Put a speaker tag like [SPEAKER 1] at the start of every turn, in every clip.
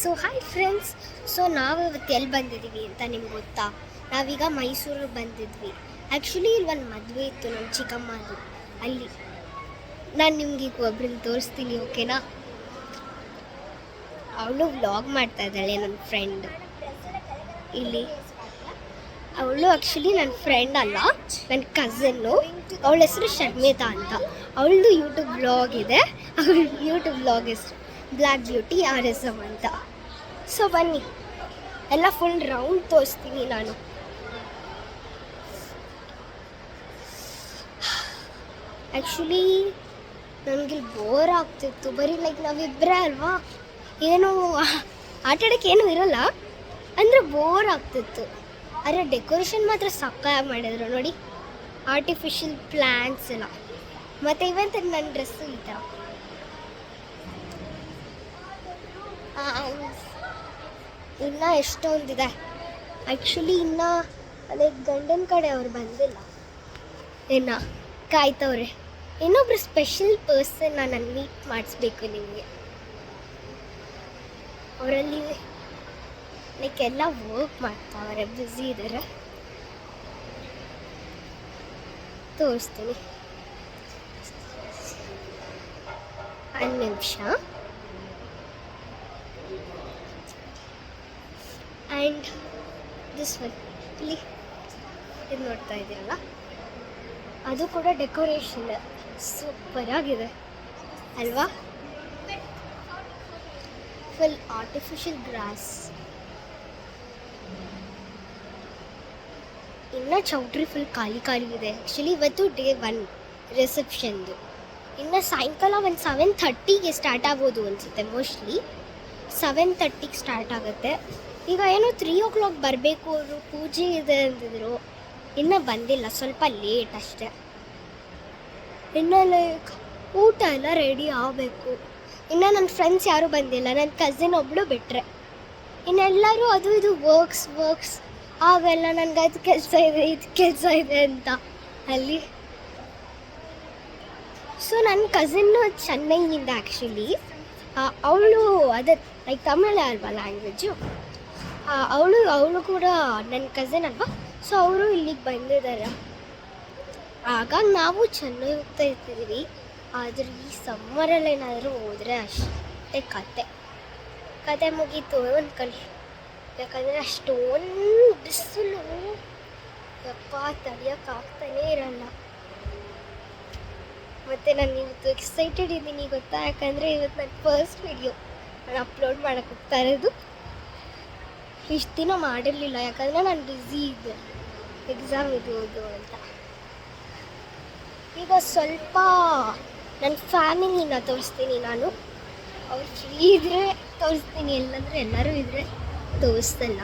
[SPEAKER 1] So hi friends. So ನಾವು ಇವತ್ತು ಎಲ್ಲಿ ಬಂದಿದ್ದೀವಿ ಅಂತ ನಿಮ್ಗೆ ಗೊತ್ತಾ? ನಾವೀಗ ಮೈಸೂರಿಗೆ ಬಂದಿದ್ವಿ. ಆ್ಯಕ್ಚುಲಿ ಇಲ್ಲಿ ಒಂದು ಮದುವೆ ಇತ್ತು ನಮ್ಮ ಚಿಕ್ಕಮ್ಮದು. ಅಲ್ಲಿ ನಾನು ನಿಮ್ಗೆ ಈಗ ಒಬ್ರನ್ನ ತೋರಿಸ್ತೀನಿ, ಓಕೆನಾ? ಅವಳು ವ್ಲಾಗ್ ಮಾಡ್ತಾ ಇದ್ದಾಳೆ, ನನ್ನ ಫ್ರೆಂಡ್. ಇಲ್ಲಿ ಅವಳು ಆ್ಯಕ್ಚುಲಿ ನನ್ನ ಫ್ರೆಂಡ್ ಅಲ್ಲ, ನನ್ನ ಕಝನ್ನು. ಅವಳ ಹೆಸರು ಶರ್ಮಿತಾ ಅಂತ. ಅವಳದು ಯೂಟ್ಯೂಬ್ ವ್ಲಾಗ್ ಇದೆ. ಅವಳ ಯೂಟ್ಯೂಬ್ ವ್ಲಾಗ್ ಹೆಸರು ಬ್ಲ್ಯಾಕ್ ಬ್ಯೂಟಿ RSM ಅಂತ. ಸೊ ಬನ್ನಿ, ಎಲ್ಲ ಫುಲ್ ರೌಂಡ್ ತೋರಿಸ್ತೀನಿ ನಾನು. ಆ್ಯಕ್ಚುಲಿ ನನಗೆ ಬೋರ್ ಆಗ್ತಿತ್ತು. ಬರೀ ಲೈಕ್ ನಾವಿಬ್ಬರೇ ಅಲ್ವಾ, ಏನೂ ಆಟಾಡೋಕ್ಕೆ ಏನೂ ಇರಲ್ಲ ಅಂದರೆ ಬೋರ್ ಆಗ್ತಿತ್ತು. ಆದರೆ ಡೆಕೋರೇಷನ್ ಮಾತ್ರ ಸಕ್ಕತ್ತಾಗಿ ಮಾಡಿದ್ರು ನೋಡಿ, ಆರ್ಟಿಫಿಷಿಯಲ್ ಪ್ಲ್ಯಾಂಟ್ಸ್ ಎಲ್ಲ. ಮತ್ತು ಇವತ್ತು ನನ್ನ ಡ್ರೆಸ್ಸು ಈ ಥರ. ಇನ್ನೂ ಎಷ್ಟೊಂದಿದೆ. ಆ್ಯಕ್ಚುಲಿ ಇನ್ನೂ ಅದೇ ಗಂಡನ ಕಡೆ ಅವ್ರು ಬಂದಿಲ್ಲ, ಇನ್ನು ಕಾಯ್ತವ್ರೆ. ಇನ್ನೊಬ್ರು ಸ್ಪೆಷಲ್ ಪರ್ಸನ್ ನಾನು ಮೀಟ್ ಮಾಡಿಸ್ಬೇಕು ನಿಮಗೆ. ಅವರಲ್ಲಿ ಲೈಕ್ ಎಲ್ಲ ವರ್ಕ್ ಮಾಡ್ತಾವ್ರೆ, ಬ್ಯುಸಿ ಇದ್ದಾರೆ. ತೋರಿಸ್ತೀನಿ, ಒಂದು ನಿಮಿಷ. ಆ್ಯಂಡ್ ದಿಸ್ ಒನ್, ಇಲ್ಲಿ ಇದು ನೋಡ್ತಾ ಇದ್ದೀರಲ್ಲ, ಅದು ಕೂಡ ಡೆಕೋರೇಷನ್ ಸೂಪರಾಗಿದೆ ಅಲ್ವಾ? Full artificial grass. ಇನ್ನು ಚೌಟ್ರಿ ಫುಲ್ ಖಾಲಿ ಇದೆ. ಆ್ಯಕ್ಚುಲಿ ಇವತ್ತು ಡೇ 1 ರಿಸೆಪ್ಷನ್ದು. ಇನ್ನು ಸಾಯಂಕಾಲ ಒಂದು 7:30ಗೆ ಸ್ಟಾರ್ಟ್ ಆಗೋದು ಅನಿಸುತ್ತೆ. ಮೋಸ್ಟ್ಲಿ 7:30ಗೆ ಸ್ಟಾರ್ಟ್ ಆಗುತ್ತೆ. ಈಗ ಏನೋ 3 o'clock ಬರಬೇಕು, ಅವರು ಪೂಜೆ ಇದೆ ಅಂತಿದ್ರು. ಇನ್ನೂ ಬಂದಿಲ್ಲ, ಸ್ವಲ್ಪ ಲೇಟ್ ಅಷ್ಟೆ. ಇನ್ನು ಲೈಕ್ ಊಟ ಎಲ್ಲ ರೆಡಿ ಆಗಬೇಕು. ಇನ್ನು ನನ್ನ ಫ್ರೆಂಡ್ಸ್ ಯಾರೂ ಬಂದಿಲ್ಲ, ನನ್ನ ಕಸಿನ್ ಒಬ್ಬಳು ಬಿಟ್ಟರೆ. ಇನ್ನೆಲ್ಲರೂ ಅದು ಇದು ವರ್ಕ್ಸ್ ಆಗೆಲ್ಲ ನನಗೆ ಅದು ಕೆಲಸ ಇದೆ, ಇದು ಕೆಲಸ ಇದೆ ಅಂತ ಅಲ್ಲಿ. ಸೊ ನನ್ನ ಕಸಿನ್ನು ಚೆನ್ನೈಯಿಂದ. ಆ್ಯಕ್ಚುಲಿ ಅವಳು ಅದೇ ಲೈಕ್ ತಮಿಳ್ ಅಲ್ವಾ ಲ್ಯಾಂಗ್ವೇಜು. ಅವಳು ಕೂಡ ನನ್ನ ಕಸಿನ್ ಅಲ್ವಾ. ಸೊ ಅವರು ಇಲ್ಲಿಗೆ ಬಂದಿದ್ದಾರೆ. ಆಗಾಗ ನಾವು ಚೆನ್ನೈ ಹೋಗ್ತಾ ಇರ್ತಿದ್ದೀವಿ. ಆದರೆ ಈ ಸಮ್ಮರಲ್ಲಿ ಏನಾದರೂ ಹೋದರೆ ಅಷ್ಟೇ ಕತೆ ಮುಗೀತು ಅಂದ್ಕೊಳ್ಳಿ. ಯಾಕಂದರೆ ಅಷ್ಟೊಂದು ಬಿಸಿಲು, ಯಪ್ಪ ತಡೆಯೋಕ್ಕಾಗ್ತಾನೇ ಇರಲ್ಲ. ಮತ್ತು ನಾನು ಇವತ್ತು ಎಕ್ಸೈಟೆಡ್ ಇದ್ದೀನಿ ಗೊತ್ತಾ, ಯಾಕಂದರೆ ಇವತ್ತು ನನ್ನ ಫಸ್ಟ್ ವಿಡಿಯೋ ನಾನು ಅಪ್ಲೋಡ್ ಮಾಡೋಕ್ಕೆ ಹೋಗ್ತಾ ಇರೋದು. ಇಷ್ಟು ದಿನ ಮಾಡಿರಲಿಲ್ಲ, ಯಾಕಂದರೆ ನಾನು ಬ್ಯುಸಿ ಇದ್ದೆ, ಎಕ್ಸಾಮ್ ಇದು ಅಂತ. ಈಗ ಸ್ವಲ್ಪ ನನ್ನ ಫ್ಯಾಮಿಲಿನ ತೋರಿಸ್ತೀನಿ ನಾನು. ಅವ್ರು ಫ್ರೀ ಇದ್ದರೆ ತೋರಿಸ್ತೀನಿ, ಎಲ್ಲಂದರೆ ಎಲ್ಲರೂ ಇದ್ದರೆ ತೋರಿಸ್ತಲ್ಲ.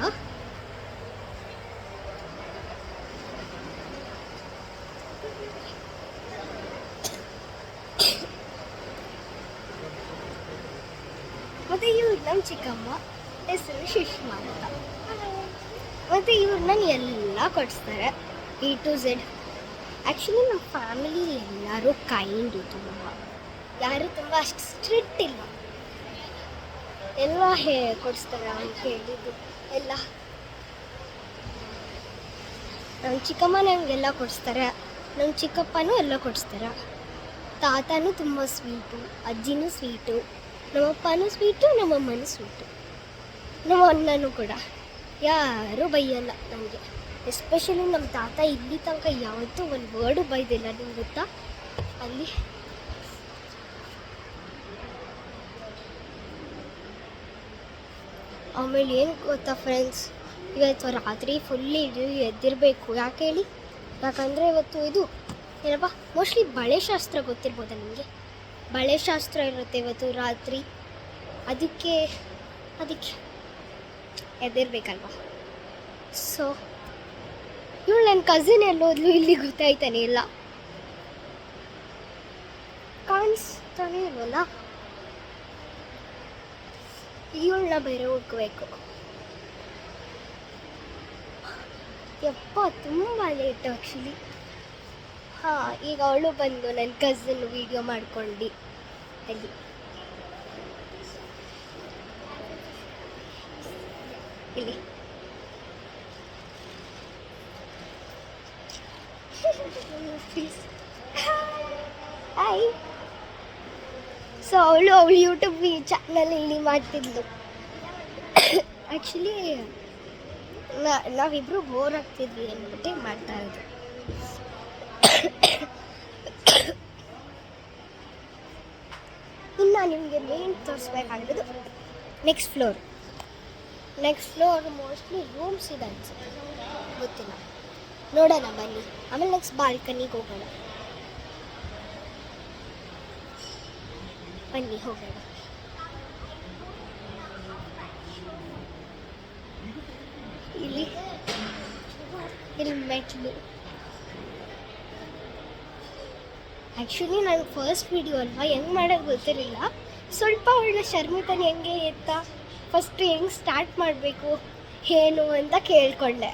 [SPEAKER 1] ಮತ್ತು ಇವ್ರು ನಮ್ಮ ಚಿಕ್ಕಮ್ಮ, ಹೆಸರು ಸುಷ್ಮಾ ಅಂತ. ಮತ್ತು ಇವ್ರು ನಾನು ಎಲ್ಲ ಕೊಡಿಸ್ತಾರೆ A to Z. ಆ್ಯಕ್ಚುಲಿ ನಮ್ಮ ಫ್ಯಾಮಿಲಿ ಎಲ್ಲರೂ ಕೈಂಡು, ಯಾರು ತುಂಬ ಅಷ್ಟು ಸ್ಟ್ರಿಕ್ಟ್ ಇಲ್ಲ. ಎಲ್ಲ ಕೊಡಿಸ್ತಾರೆ ಅಂತ ಹೇಳಿದ್ದು ಎಲ್ಲ. ನಮ್ಮ ಚಿಕ್ಕಮ್ಮ ನಮಗೆಲ್ಲ ಕೊಡಿಸ್ತಾರೆ, ನಮ್ಮ ಚಿಕ್ಕಪ್ಪನೂ ಎಲ್ಲ ಕೊಡಿಸ್ತಾರೆ. ತಾತನೂ ತುಂಬ ಸ್ವೀಟು, ಅಜ್ಜಿನೂ ಸ್ವೀಟು, ನಮ್ಮಪ್ಪನೂ ಸ್ವೀಟು, ನಮ್ಮಮ್ಮನೂ ಸ್ವೀಟು, ನಮ್ಮ ಅಣ್ಣನೂ ಕೂಡ. ಯಾರೂ ಬೈಯಲ್ಲ ನನಗೆ. ಎಸ್ಪೆಷಲಿ ನಮ್ಮ ತಾತ ಇಲ್ಲಿ ತನಕ ಯಾವತ್ತೂ ಒಂದು ವರ್ಡು ಬೈದಿಲ್ಲ, ನಿಮ್ಗೆ ಗೊತ್ತಾ? ಅಲ್ಲಿ ಆಮೇಲೆ ಏನು ಗೊತ್ತಾ ಫ್ರೆಂಡ್ಸ್, ಇವತ್ತು ರಾತ್ರಿ ಫುಲ್ ಎದ್ದಿರಬೇಕು. ಯಾಕೆ ಹೇಳಿ? ಯಾಕಂದರೆ ಇವತ್ತು ಇದು ಏನಪ್ಪ, ಮೋಸ್ಟ್ಲಿ ಬಳೆಶಾಸ್ತ್ರ ಗೊತ್ತಿರ್ಬೋದಾ ನಿಮಗೆ? ಬಳೆಶಾಸ್ತ್ರ ಇರುತ್ತೆ ಇವತ್ತು ರಾತ್ರಿ. ಅದಕ್ಕೆ ಎದ್ದಿರ್ಬೇಕಲ್ವ. ಸೊ ಇವಳು ನನ್ನ ಕಸಿನ್ ಎಲ್ಲೋದ್ಲು, ಇಲ್ಲಿ ಗೊತ್ತಾಯ್ತಾನೆ ಇಲ್ಲ, ಕಾಣಿಸ್ತಾನೆ ಇಲ್ವಲ್ಲ. ಇವಳನ್ನ ಬೇರೆ ಹುಡ್ಕೋಬೇಕು. ಯಪ್ಪ ತುಂಬ ಲೇಟ್ ಆ್ಯಕ್ಚುಲಿ. ಈಗ ಅವಳು ಬಂದು ನನ್ನ ಕಸಿನ್ ವೀಡಿಯೋ ಮಾಡ್ಕೊಂಡು ಅಲ್ಲಿ ಇಲ್ಲಿ ಹಾಯ್. ಸೊ ಅವಳು ಯೂಟ್ಯೂಬ್ ಚಾನಲ್ ಇಲ್ಲಿ ಮಾಡ್ತಿದ್ಲು. ಆ್ಯಕ್ಚುಲಿ ನಾವಿಬ್ಬರು ಬೋರ್ ಆಗ್ತಿದ್ವಿ ಅಂದ್ಬಿಟ್ಟು ಮಾಡ್ತಾ ಇರೋದು. ಇನ್ನು ನಿಮಗೆ ಮೇನ್ ತೋರಿಸ್ಬೇಕಾಗಿರೋದು ನೆಕ್ಸ್ಟ್ ಫ್ಲೋರ್ ಮೋಸ್ಟ್ಲಿ ರೂಮ್ಸ್ ಇದೆ ಅನ್ಸುತ್ತೆ, ಗೊತ್ತಿಲ್ಲ, ನೋಡೋಣ ಬನ್ನಿ. ಆಮೇಲೆ ನೆಕ್ಸ್ಟ್ ಬಾಲ್ಕನಿಗೆ ಹೋಗೋಣ, ಬನ್ನಿ ಹೋಗೋಣ. ಇಲ್ಲಿ ಮೆಟ್ಲು. ಆ್ಯಕ್ಚುಲಿ ನನ್ನ ಫಸ್ಟ್ ವಿಡಿಯೋ ಅಲ್ವಾ, ಹೆಂಗೆ ಮಾಡೋದು ಗೊತ್ತಿರಲಿಲ್ಲ. ಸ್ವಲ್ಪ ಒಳ್ಳೆ ಶರ್ಮಿತನ ಹೆಂಗೆ ಎತ್ತ ಫಸ್ಟ್ ಹೆಂಗೆ ಸ್ಟಾರ್ಟ್ ಮಾಡಬೇಕು ಏನು ಅಂತ ಕೇಳಿಕೊಂಡೆ.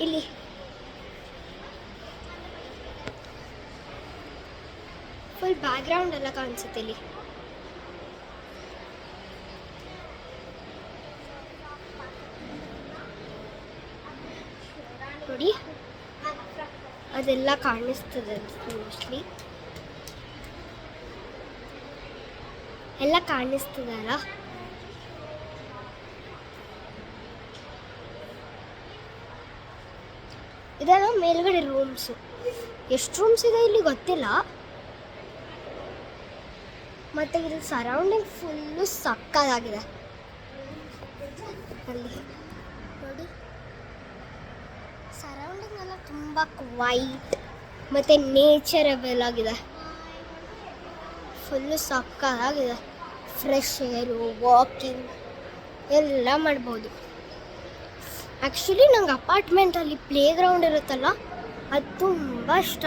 [SPEAKER 1] ಇಲ್ಲಿ ಫುಲ್ ಬ್ಯಾಕ್ಗ್ರೌಂಡ್ ಎಲ್ಲ ಕಾಣಿಸುತ್ತೆ. ಇಲ್ಲಿ ನೋಡಿ, ಅದೆಲ್ಲ ಕಾಣಿಸ್ತದೆ ಮೋಸ್ಟ್ಲಿ, ಎಲ್ಲ ಕಾಣಿಸ್ತದಲ್ಲ. ಇದೆಲ್ಲ ಮೇಲ್ಗಡೆ ರೂಮ್ಸು. ಎಷ್ಟು ರೂಮ್ಸ್ ಇದೆ ಇಲ್ಲಿ ಗೊತ್ತಿಲ್ಲ. ಮತ್ತು ಇಲ್ಲಿ ಸರೌಂಡಿಂಗ್ ಫುಲ್ಲು ಸಕ್ಕತ್ತಾಗಿದೆ. ಅಲ್ಲಿ ನೋಡಿ, ಸರೌಂಡಿಂಗ್ ಎಲ್ಲ ತುಂಬ ಕ್ವೈಟ್ ಮತ್ತು ನೇಚರಬಲ್ ಆಗಿದೆ. ಫುಲ್ಲು ಸಕ್ಕತ್ತಾಗಿದೆ. ಫ್ರೆಶ್ ಏರು, ವಾಕಿಂಗ್ ಎಲ್ಲ ಮಾಡ್ಬೋದು. ಆ್ಯಕ್ಚುಲಿ ನಂಗೆ ಅಪಾರ್ಟ್ಮೆಂಟಲ್ಲಿ ಪ್ಲೇ ಗ್ರೌಂಡ್ ಇರುತ್ತಲ್ಲ, ಅದು ತುಂಬ ಇಷ್ಟ.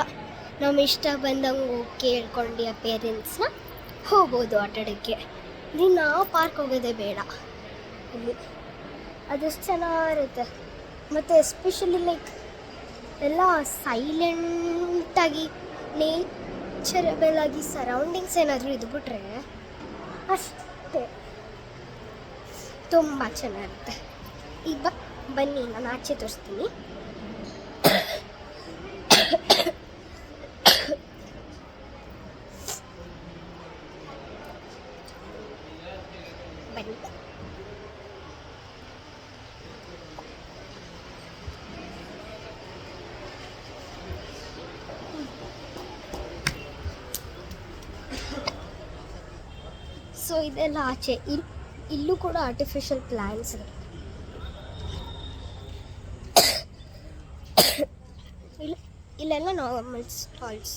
[SPEAKER 1] ನಮ್ಮ ಇಷ್ಟ ಬಂದಂಗೆ ಹೋಗಿ ಕೇಳ್ಕೊಂಡು ಆ ಪೇರೆಂಟ್ಸ್ನ ಹೋಗ್ಬೋದು ಆಟಾಡೋಕ್ಕೆ. ದಿನ ಪಾರ್ಕ್ ಹೋಗೋದೇ ಬೇಡ. ಇಲ್ಲಿ ಅದೆಷ್ಟು ಚೆನ್ನಾಗಿರುತ್ತೆ. ಮತ್ತು ಎಸ್ಪೆಷಲಿ ಲೈಕ್ ಎಲ್ಲ ಸೈಲೆಂಟಾಗಿ ನೇಚರಬಲ್ ಆಗಿ ಸರೌಂಡಿಂಗ್ಸ್ ಏನಾದರೂ ಇದ್ಬಿಟ್ರೆ ಅಷ್ಟೇ ತುಂಬ ಚೆನ್ನಾಗಿರುತ್ತೆ. ಈಗ ಬನ್ನಿ, ನಾನು ಆಚೆ ತೋರಿಸ್ತೀನಿ. ಬನ್ನಿ. ಸೊ ಇದೆಲ್ಲ ಆಚೆ. ಇಲ್ಲೂ ಕೂಡ ಆರ್ಟಿಫಿಷಿಯಲ್ ಪ್ಲ್ಯಾಂಟ್ಸ್ ಇದೆ. ಇಲ್ಲೆಲ್ಲ ನಾರ್ಮಲ್ ಸ್ಟಾಲ್ಸ್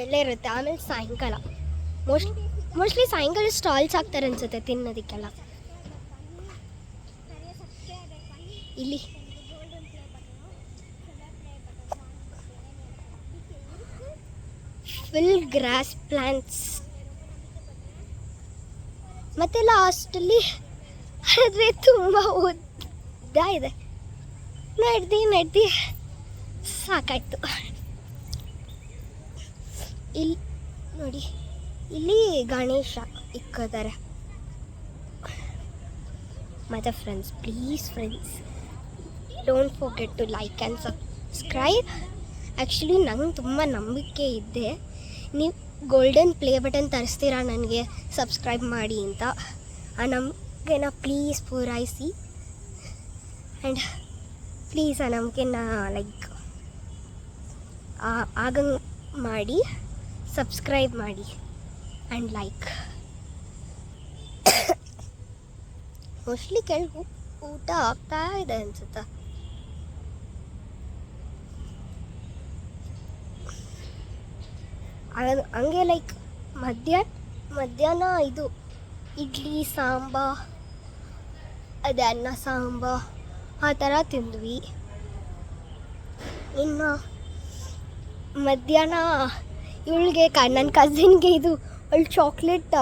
[SPEAKER 1] ಎಲ್ಲ ಇರುತ್ತೆ. ಆಮೇಲೆ ಸಾಯಂಕಾಲ ಮೋಸ್ಟ್ಲಿ ಸಾಯಂಕಾಲ ಸ್ಟಾಲ್ಸ್ ಹಾಕ್ತಾರೆ ಅನ್ಸುತ್ತೆ ತಿನ್ನೋದಕ್ಕೆಲ್ಲ. ಇಲ್ಲಿ ಫುಲ್ ಗ್ರಾಸ್ ಪ್ಲ್ಯಾಂಟ್ಸ್. ಮತ್ತೆ ಲಾಸ್ಟಲ್ಲಿ ಆದರೆ ತುಂಬ ಉದ್ದ ಇದೆ. ನಡ್ದು ಸಾಕಾಯ್ತು. ಇಲ್ಲಿ ನೋಡಿ, ಇಲ್ಲಿ ಗಣೇಶ ಇಕ್ಕಿದ್ದಾರೆ. ಮತ್ತು friends, please friends, don't forget to like and subscribe. Actually ನಂಗೆ ತುಂಬ ನಂಬಿಕೆ ಇದೆ ನೀವು ಗೋಲ್ಡನ್ ಪ್ಲೇ ಬಟನ್ ತರಿಸ್ತೀರಾ ನನಗೆ ಸಬ್ಸ್ಕ್ರೈಬ್ ಮಾಡಿ ಅಂತ. ಆ ನಂಬಿಕೆನ ಪ್ಲೀಸ್ ಪೂರೈಸಿ. ಆ್ಯಂಡ್ ಪ್ಲೀಸ್ ಆ ನಂಬಿಕೆನ ಲೈಕ್ ಆಗಂಗೆ ಮಾಡಿ, ಸಬ್ಸ್ಕ್ರೈಬ್ ಮಾಡಿ ಆ್ಯಂಡ್ ಲೈಕ್. ಮೋಸ್ಟ್ಲಿ ಕೆಳಗೆ ಊಟ ಆಗ್ತಾ ಇದೆ ಅನ್ಸುತ್ತಾ. ಹಂಗೆ ಲೈಕ್ ಮಧ್ಯಾಹ್ನ ಇದು ಇಡ್ಲಿ ಸಾಂಬಾರ್, ಅದೇ ಅನ್ನ ಸಾಂಬಾರ್ ಆ ಥರ ತಿಂದ್ವಿ. ಇನ್ನು ಮಧ್ಯಾಹ್ನ ಇವಳಿಗೆ ನನ್ನ ಕಸಿನ್ಗೆ ಇದು ಅವಳು ಚಾಕ್ಲೇಟ್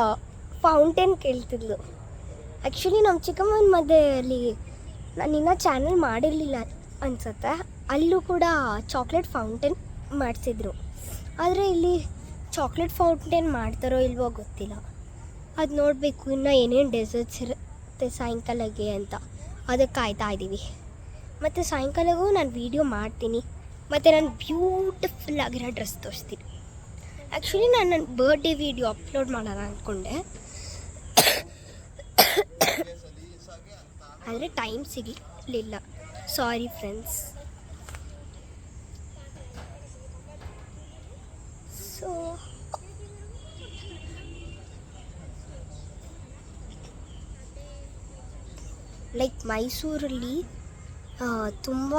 [SPEAKER 1] ಫೌಂಟೇನ್ ಕೇಳ್ತಿದ್ಲು. ಆ್ಯಕ್ಚುಲಿ ನಮ್ಮ ಚಿಕ್ಕಮ್ಮನ ಮದುವೆಯಲ್ಲಿ ನಾನು ಇನ್ನೂ ಚಾನಲ್ ಮಾಡಿರಲಿಲ್ಲ ಅನಿಸುತ್ತೆ, ಅಲ್ಲೂ ಕೂಡ ಚಾಕ್ಲೇಟ್ ಫೌಂಟೇನ್ ಮಾಡಿಸಿದ್ರು. ಆದರೆ ಇಲ್ಲಿ ಚಾಕ್ಲೇಟ್ ಫೌಂಟೇನ್ ಮಾಡ್ತಾರೋ ಇಲ್ವೋ ಗೊತ್ತಿಲ್ಲ, ಅದು ನೋಡಬೇಕು. ಇನ್ನು ಏನೇನು ಡೆಸರ್ಟ್ಸ್ ಮತ್ತು ಸಾಯಂಕಾಲಕ್ಕೆ ಅಂತ ಅದಕ್ಕೆ ಕಾಯ್ತಾ ಇದ್ದೀವಿ. ಮತ್ತು ಸಾಯಂಕಾಲಗೂ ನಾನು ವೀಡಿಯೋ ಮಾಡ್ತೀನಿ ಮತ್ತು ನಾನು ಬ್ಯೂಟಿಫುಲ್ ಆಗಿರೋ ಡ್ರೆಸ್ ತೋರಿಸ್ತೀನಿ. ಆ್ಯಕ್ಚುಲಿ ನಾನು ನನ್ನ ಬರ್ಡೇ ವೀಡಿಯೋ ಅಪ್ಲೋಡ್ ಮಾಡೋಣ ಅಂದ್ಕೊಂಡೆ, ಆದರೆ ಟೈಮ್ ಸಿಗಲಿಲ್ಲ. Sorry friends. ಸೊ ಲೈಕ್ ಮೈಸೂರಲ್ಲಿ ತುಂಬ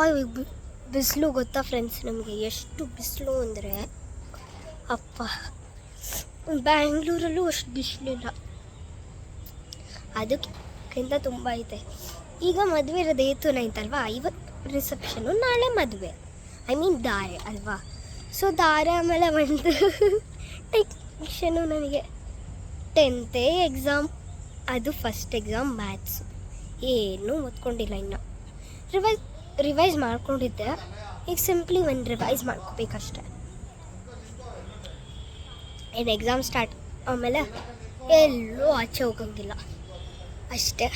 [SPEAKER 1] ಬಿಸಿಲು ಗೊತ್ತಾ ಫ್ರೆಂಡ್ಸ್, ನಮಗೆ ಎಷ್ಟು ಬಿಸಿಲು ಅಂದರೆ ಅಪ್ಪ. ಬ್ಯಾಂಗ್ಳೂರಲ್ಲೂ ಅಷ್ಟು ಬಿಸಿಲಿಲ್ಲ, ಅದಕ್ಕಿಂತ ತುಂಬ ಐತೆ. ಈಗ ಮದುವೆ ಇರೋದು 8th 9th ಅಲ್ವಾ, ಇವತ್ತು ರಿಸೆಪ್ಷನು, ನಾಳೆ ಮದುವೆ, ಐ ಮೀನ್ ಧಾರೆ ಅಲ್ವಾ. ಸೊ ಧಾರೆ ಆಮೇಲೆ ಒಂದು ಟೆನ್ಷನು ನನಗೆ. 10th ಎಕ್ಸಾಮ್, ಅದು ಫಸ್ಟ್ ಎಕ್ಸಾಮ್ ಮ್ಯಾಥ್ಸು. ಏನೂ ಓದ್ಕೊಂಡಿಲ್ಲ ಇನ್ನು. ರಿವೈಸ್ ಮಾಡ್ಕೊಂಡಿದ್ದೆ, ಈಗ ಸಿಂಪ್ಲಿ ಒಂದು ರಿವೈಸ್ ಮಾಡ್ಕೋಬೇಕಷ್ಟೆ. ಏನು ಎಕ್ಸಾಮ್ ಸ್ಟಾರ್ಟ್ ಆಮೇಲೆ ಎಲ್ಲೂ ಆಚೆ ಹೋಗಂಗಿಲ್ಲ ಅಷ್ಟೇ.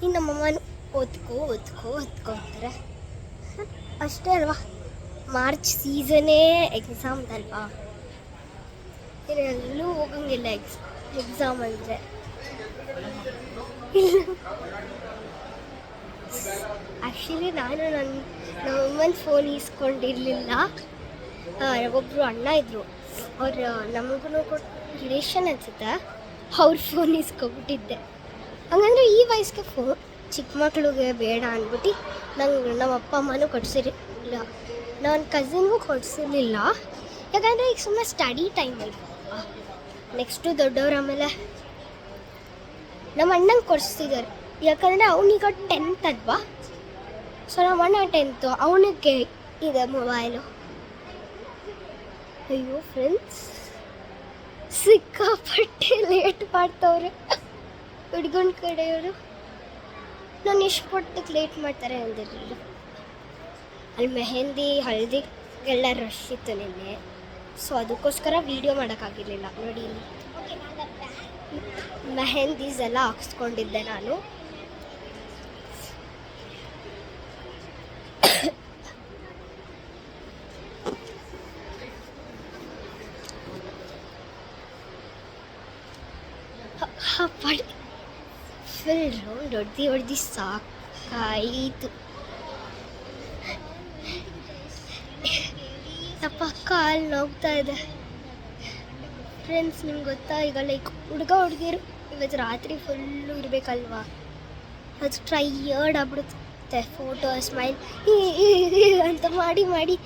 [SPEAKER 1] ಇನ್ನು ನಮ್ಮಮ್ಮನೂ ಓದ್ಕೋ ಅಂತಾರೆ ಅಷ್ಟೇ ಅಲ್ವಾ. ಮಾರ್ಚ್ ಸೀಸನೇ ಎಕ್ಸಾಮ್ದಲ್ವಾ, ಎಲ್ಲೂ ಹೋಗಂಗಿಲ್ಲ ಎಕ್ಸಾಮ್ ಅಂದರೆ. ಆ್ಯಕ್ಚುಲಿ ನಾನು ನಮ್ಮಮ್ಮನ ಫೋನ್ ಈಸ್ಕೊಂಡಿರಲಿಲ್ಲ. ಒಬ್ಬರು ಅಣ್ಣ ಇದ್ದರು, ಅವ್ರು ನಮಗೂ ರಿಲೇಷನ್ ಅನಿಸುತ್ತೆ, ಅವ್ರ ಫೋನ್ ಈಸ್ಕೊಬಿಟ್ಟಿದ್ದೆ. ಹಂಗಂದ್ರೆ ಈ ವಯಸ್ಸಿಗೆ ಫೋನ್ ಚಿಕ್ಕ ಮಕ್ಳಿಗೆ ಬೇಡ ಅಂದ್ಬಿಟ್ಟು ನಮ್ಮ ಅಪ್ಪ ಅಮ್ಮನೂ ಕೊಡಿಸಿರಲಿಲ್ಲ, ನನ್ನ ಕಸಿನ್ಗೂ ಕೊಡಿಸಿರ್ಲಿಲ್ಲ. ಯಾಕಂದರೆ ಈಗ ಸುಮ್ಮನೆ ಸ್ಟಡಿ ಟೈಮಲ್ಲಿ ನೆಕ್ಸ್ಟು ದೊಡ್ಡವ್ರ. ಆಮೇಲೆ ನಮ್ಮ ಅಣ್ಣಂಗೆ ಕೊಡಿಸ್ತಿದ್ದಾರೆ, ಯಾಕಂದರೆ ಅವನೀಗ 10th ಅಲ್ವಾ. ಸೊ ನಮ್ಮ ಅಣ್ಣ 10th, ಅವನಿಗೆ ಇದೆ ಮೊಬೈಲು. ಅಯ್ಯೋ ಫ್ರೆಂಡ್ಸ್, ಸಿಕ್ಕಾಪಟ್ಟೆ ಲೇಟ್ ಮಾಡ್ತವ್ರೆ ಹುಡ್ಗನ ಕಡೆಯವರು. ನಾನು ಎಷ್ಟು ಪಟ್ಟಕ್ಕೆ ಲೇಟ್ ಮಾಡ್ತಾರೆ ಅಂದಿರಲಿಲ್ಲ. ಅಲ್ಲಿ ಮೆಹಂದಿ ಹಳದಿಗೆಲ್ಲ ರಶ್ ಇತ್ತು ನಿನ್ನೆ, ಸೊ ಅದಕ್ಕೋಸ್ಕರ ವೀಡಿಯೋ ಮಾಡೋಕ್ಕಾಗಿರಲಿಲ್ಲ. ನೋಡಿ ಇಲ್ಲಿ ಮೆಹಂದೀಸ್ ಎಲ್ಲ ಹಾಕ್ಸ್ಕೊಂಡಿದ್ದೆ ನಾನು. ಫುಲ್ ರೌಂಡ್ ಹೊಡ್ದು ಸಾಕಾಯಿತು. ಅಪ್ಪ ಕಾಲು ನೋಗ್ತಾ ಇದೆ ಫ್ರೆಂಡ್ಸ್. ನಿಮ್ಗೆ ಗೊತ್ತಾ, ಈಗ ಲೈಕ್ ಹುಡುಗಿರು ಇವತ್ತು ರಾತ್ರಿ ಫುಲ್ಲು ಇರಬೇಕಲ್ವಾ, ಅದು ಟ್ರೈಯರ್ಡ್ ಆಗ್ಬಿಡುತ್ತೆ. ಫೋಟೋ ಸ್ಮೈಲ್ ಅಂತ ಮಾಡಿ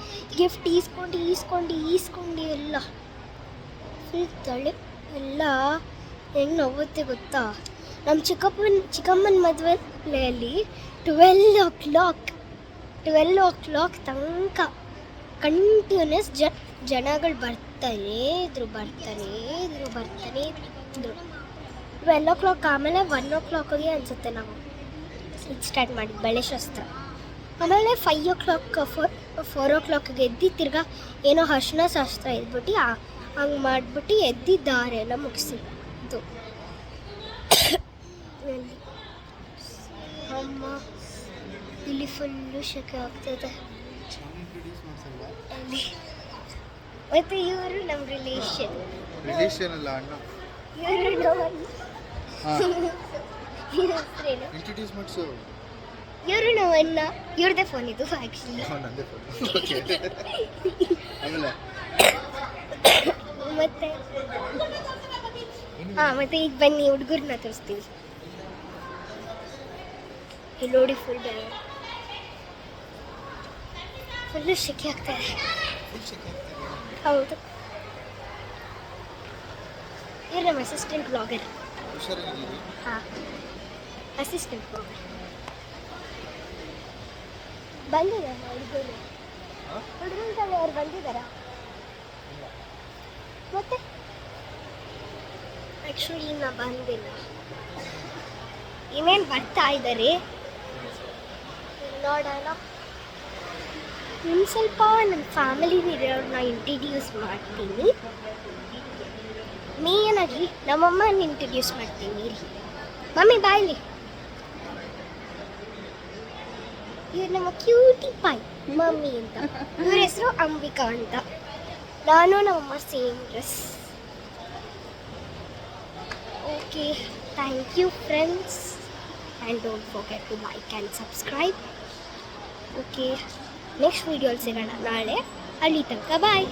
[SPEAKER 1] ಗಿಫ್ಟ್ ಈಸ್ಕೊಂಡು ಎಲ್ಲ ಫುಲ್ ತಲೆ ಎಲ್ಲ ಹೆಂಗೆ ನೋವುತ್ತೆ ಗೊತ್ತಾ. ನಮ್ಮ ಚಿಕ್ಕಮ್ಮನ ಮದುವೆಯಲ್ಲಿ 12 o'clock ತನಕ ಕಂಟಿನ್ಯೂಸ್ ಜನಗಳು ಬರ್ತಾನೇ ಇದ್ರು. 12 o'clock ಆಮೇಲೆ 1 o'clockಗೆ ಅನಿಸುತ್ತೆ ನಾವು ಇದು ಸ್ಟಾರ್ಟ್ ಮಾಡಿದ್ದು ಬಳೆ ಶಾಸ್ತ್ರ. ಆಮೇಲೆ 5 o'clock 4 o'clockಗೆ ಎದ್ದು ತಿರ್ಗಾ ಏನೋ ಅರ್ಶಿನ ಶಾಸ್ತ್ರ ಇದ್ಬಿಟ್ಟು ಹಂಗೆ ಮಾಡಿಬಿಟ್ಟು ಎದ್ದಿದ್ದಾರೆ ಎಲ್ಲ ಮುಗಿಸಿದ್ದು. ಅಮ್ಮ ಇಲ್ಲಿ ಫುಲ್ಲು ಶೆಕೆ ಆಗ್ತದೆ. ಮತ್ತು ಇವರು ನಮ್ಮ ರಿಲೇಷನ್ ಅಲ್ಲ ಅಣ್ಣ. ಇವರು ನಮ್ಮನ್ನ, ಇವ್ರದ್ದೇ ಫೋನ್ ಇದು ಆ್ಯಕ್ಚುಲಿ. ಮತ್ತೆ ಈಗ ಬನ್ನಿ ಹುಡುಗರನ್ನ ತೋರಿಸ್ತೀವಿ. ಇಲ್ಲಿ ನೋಡಿ ಫುಲ್ಲು ಶೆಕೆ ಆಗ್ತಾಯಿದೆ. ಹೌದು, ಇವ್ರು ನಮ್ಮ ಅಸಿಸ್ಟೆಂಟ್ ಬ್ಲಾಗರ್. ಹಾಂ, ಅಸಿಸ್ಟೆಂಟ್ ಬ್ಲಾಗರ್ ಬಂದಿದ್ದಾರೆ. ಹುಡುಗರು ಅವ್ರು ಬಂದಿದ್ದಾರಾ? ಮತ್ತೆ ಆ್ಯಕ್ಚುಲಿ ಇನ್ನು ಬಂದಿಲ್ಲ, ಇನ್ನೇನು ಬರ್ತಾ ಇದ್ದಾರೆ ನೋಡೋಣ. ಇನ್ನು ಸ್ವಲ್ಪ ನನ್ನ ಫ್ಯಾಮಿಲಿನಿರೋರನ್ನ ಇಂಟ್ರಡ್ಯೂಸ್ ಮಾಡ್ತೀನಿ. ಮೇಯ್ನಾಗಿ ನಮ್ಮಮ್ಮನ ಇಂಟ್ರಡ್ಯೂಸ್ ಮಾಡ್ತೀನಿ. ಮಮ್ಮಿ ಬಾಯ್ಲಿ ಇವ್ರು ನಮ್ಮ ಕ್ಯೂಟಿ ಪಾಯ್ ಮಮ್ಮಿ ಅಂತ. ಇವ್ರ ಹೆಸರು ಅಂಬಿಕಾ ಅಂತ. ನಾನು ನಮ್ಮಮ್ಮ same dress. Okay, thank you friends, and don't forget to like and subscribe. Okay, next ವೀಡಿಯೋಲಿ ಸಿಗೋಣ ನಾಳೆ. ಅಲ್ಲಿ ತನಕ ಬಾಯ್.